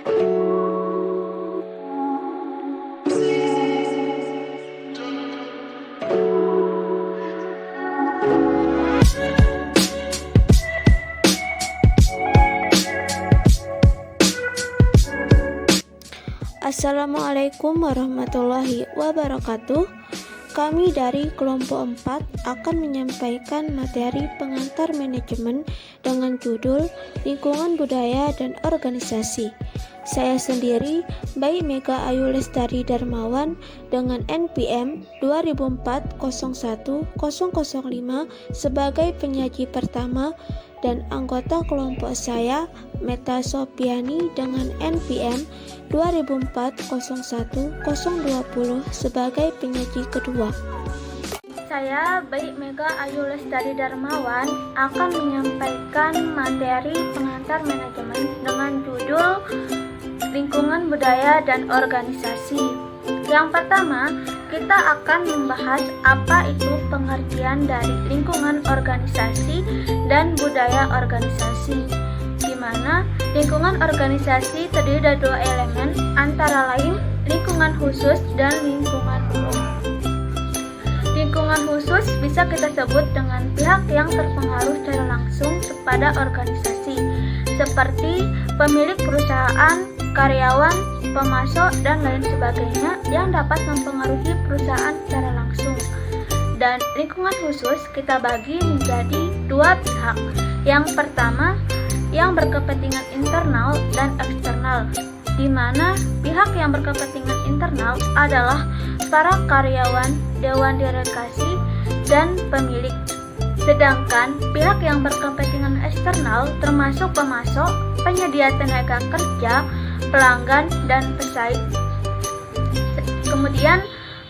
Assalamualaikum warahmatullahi wabarakatuh. Kami dari kelompok 4 akan menyampaikan materi pengantar manajemen dengan judul Lingkungan Budaya dan Organisasi. Saya sendiri, Bayi Mega Ayu Lestari Darmawan dengan NPM 2004-01-005 sebagai penyaji pertama, dan anggota kelompok saya, Meta Sopiani dengan NPM 2004-01-020 sebagai penyaji kedua. Saya, Bayi Mega Ayu Lestari Darmawan, akan menyampaikan materi pengantar manajemen dengan judul Lingkungan Budaya dan Organisasi. Yang pertama, kita akan membahas apa itu pengertian dari lingkungan organisasi dan budaya organisasi, di mana lingkungan organisasi terdiri dari dua elemen, antara lain lingkungan khusus dan lingkungan umum. Lingkungan khusus bisa kita sebut dengan pihak yang terpengaruh secara langsung kepada organisasi, seperti pemilik perusahaan, karyawan, pemasok, dan lain sebagainya yang dapat mempengaruhi perusahaan secara langsung. Dan lingkungan khusus kita bagi menjadi dua pihak. Yang pertama, yang berkepentingan internal dan eksternal, di mana pihak yang berkepentingan internal adalah para karyawan, dewan delegasi, dan pemilik. Sedangkan pihak yang berkepentingan eksternal termasuk pemasok, penyedia tenaga kerja, pelanggan, dan pesaing. Kemudian,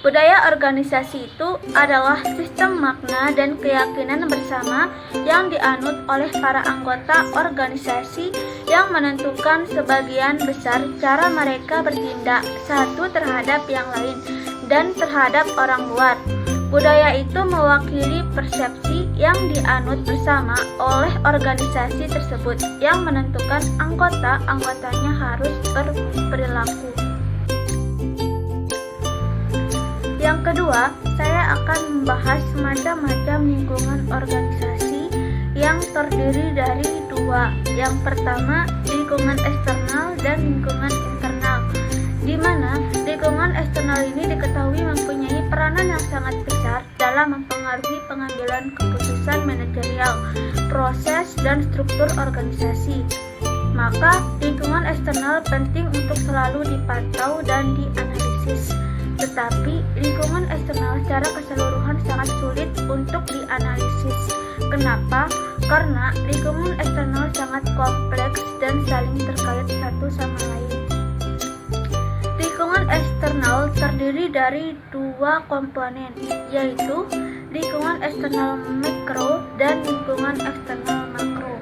budaya organisasi itu adalah sistem makna dan keyakinan bersama yang dianut oleh para anggota organisasi yang menentukan sebagian besar cara mereka bertindak satu terhadap yang lain dan terhadap orang luar. Budaya itu mewakili persepsi yang dianut bersama oleh organisasi tersebut yang menentukan anggota-anggotanya harus berperilaku. Yang kedua, saya akan membahas macam-macam lingkungan organisasi yang terdiri dari dua. Yang pertama, lingkungan eksternal dan lingkungan internal, di mana lingkungan eksternal ini diketahui mempunyai peranan yang sangat besar dalam mempengaruhi pengambilan keputusan manajerial, proses, dan struktur organisasi. Maka, lingkungan eksternal penting untuk selalu dipantau dan dianalisis. Tetapi, lingkungan eksternal secara keseluruhan sangat sulit untuk dianalisis. Kenapa? Karena lingkungan eksternal sangat kompleks dan saling terkait satu sama lain. Lingkungan eksternal terdiri dari dua komponen, yaitu lingkungan eksternal mikro dan lingkungan eksternal makro,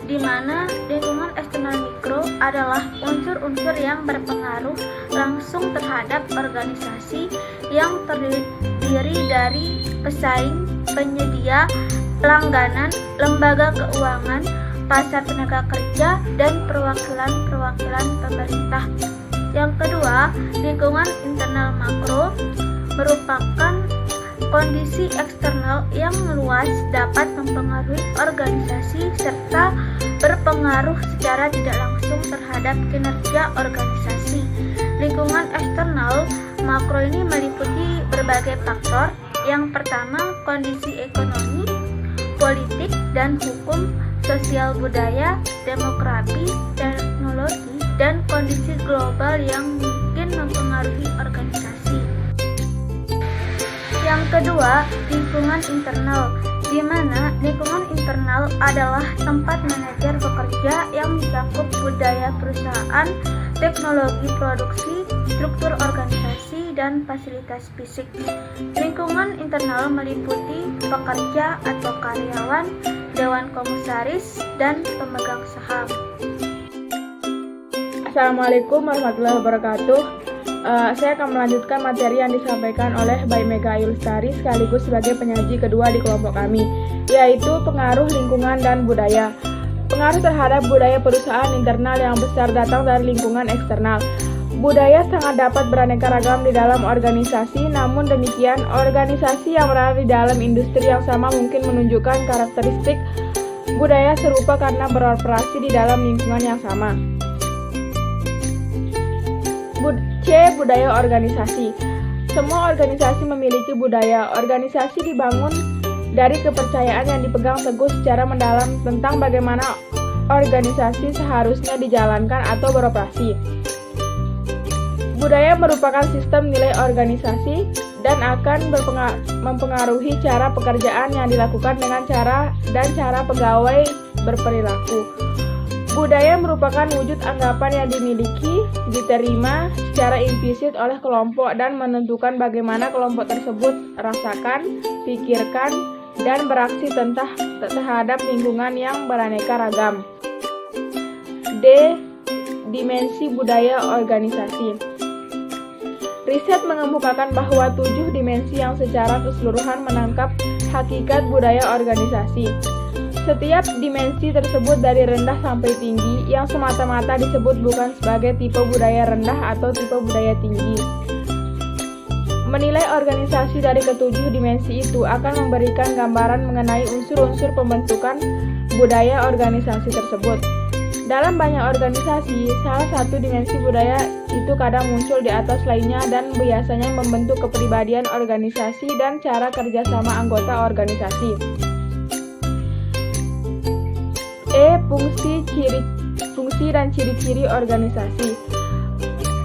di mana lingkungan eksternal mikro adalah unsur-unsur yang berpengaruh langsung terhadap organisasi yang terdiri dari pesaing, penyedia, pelangganan, lembaga keuangan, pasar tenaga kerja, dan perwakilan-perwakilan pemerintah. Yang kedua, lingkungan internal makro merupakan kondisi eksternal yang luas dapat mempengaruhi organisasi serta berpengaruh secara tidak langsung terhadap kinerja organisasi. Lingkungan eksternal makro ini meliputi berbagai faktor. Yang pertama, kondisi ekonomi, politik, dan hukum, sosial budaya, demografi, teknologi, dan kondisi global yang mungkin mempengaruhi organisasi. Yang kedua, lingkungan internal, di mana lingkungan internal adalah tempat manajer bekerja yang mencakup budaya perusahaan, teknologi produksi, struktur organisasi, dan fasilitas fisik. Lingkungan internal meliputi pekerja atau karyawan, dewan komisaris, dan pemegang saham. Assalamualaikum warahmatullahi wabarakatuh. Saya akan melanjutkan materi yang disampaikan oleh Bayi Mega Ayu Lestari sekaligus sebagai penyaji kedua di kelompok kami, yaitu pengaruh lingkungan dan budaya. Pengaruh terhadap budaya perusahaan internal yang besar datang dari lingkungan eksternal. Budaya sangat dapat beraneka ragam di dalam organisasi, namun demikian, organisasi yang berada di dalam industri yang sama mungkin menunjukkan karakteristik budaya serupa karena beroperasi di dalam lingkungan yang sama. C. Budaya organisasi. Semua organisasi memiliki budaya. Organisasi dibangun dari kepercayaan yang dipegang teguh secara mendalam tentang bagaimana organisasi seharusnya dijalankan atau beroperasi. Budaya merupakan sistem nilai organisasi dan akan mempengaruhi cara pekerjaan yang dilakukan dengan cara pegawai berperilaku. Budaya merupakan wujud anggapan yang dimiliki, diterima secara implisit oleh kelompok dan menentukan bagaimana kelompok tersebut rasakan, pikirkan, dan beraksi terhadap lingkungan yang beraneka ragam. D. Dimensi budaya organisasi. Riset mengemukakan bahwa 7 dimensi yang secara keseluruhan menangkap hakikat budaya organisasi. Setiap dimensi tersebut dari rendah sampai tinggi, yang semata-mata disebut bukan sebagai tipe budaya rendah atau tipe budaya tinggi. Menilai organisasi dari ketujuh dimensi itu akan memberikan gambaran mengenai unsur-unsur pembentukan budaya organisasi tersebut. Dalam banyak organisasi, salah satu dimensi budaya itu kadang muncul di atas lainnya dan biasanya membentuk kepribadian organisasi dan cara kerjasama anggota organisasi. E. Fungsi dan ciri-ciri organisasi.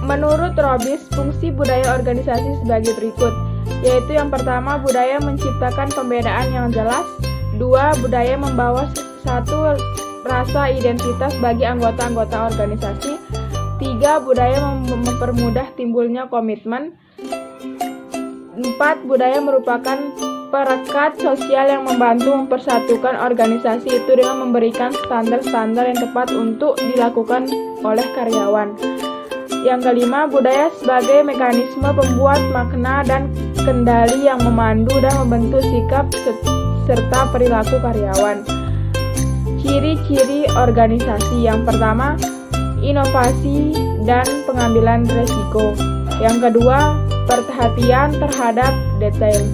Menurut Robis, fungsi budaya organisasi sebagai berikut, yaitu yang pertama, budaya menciptakan pembedaan yang jelas. 2. Budaya membawa satu rasa identitas bagi anggota-anggota organisasi. 3. Budaya mempermudah timbulnya komitmen. 4. Budaya merupakan perekat sosial yang membantu mempersatukan organisasi itu dengan memberikan standar-standar yang tepat untuk dilakukan oleh karyawan. Yang kelima, budaya sebagai mekanisme pembuat makna dan kendali yang memandu dan membentuk sikap serta perilaku karyawan. Ciri-ciri organisasi. Yang pertama, inovasi dan pengambilan risiko. Yang kedua, perhatian terhadap detail.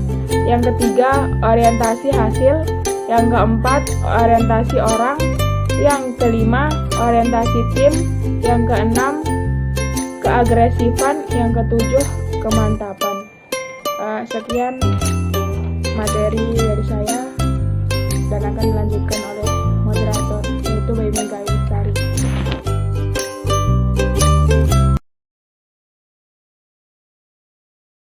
Yang ketiga, orientasi hasil. Yang keempat, orientasi orang. Yang kelima, orientasi tim. Yang keenam, keagresifan. Yang ketujuh, kemantapan. Sekian materi dari saya dan akan dilanjutkan oleh moderator, yaitu Mbak Mega.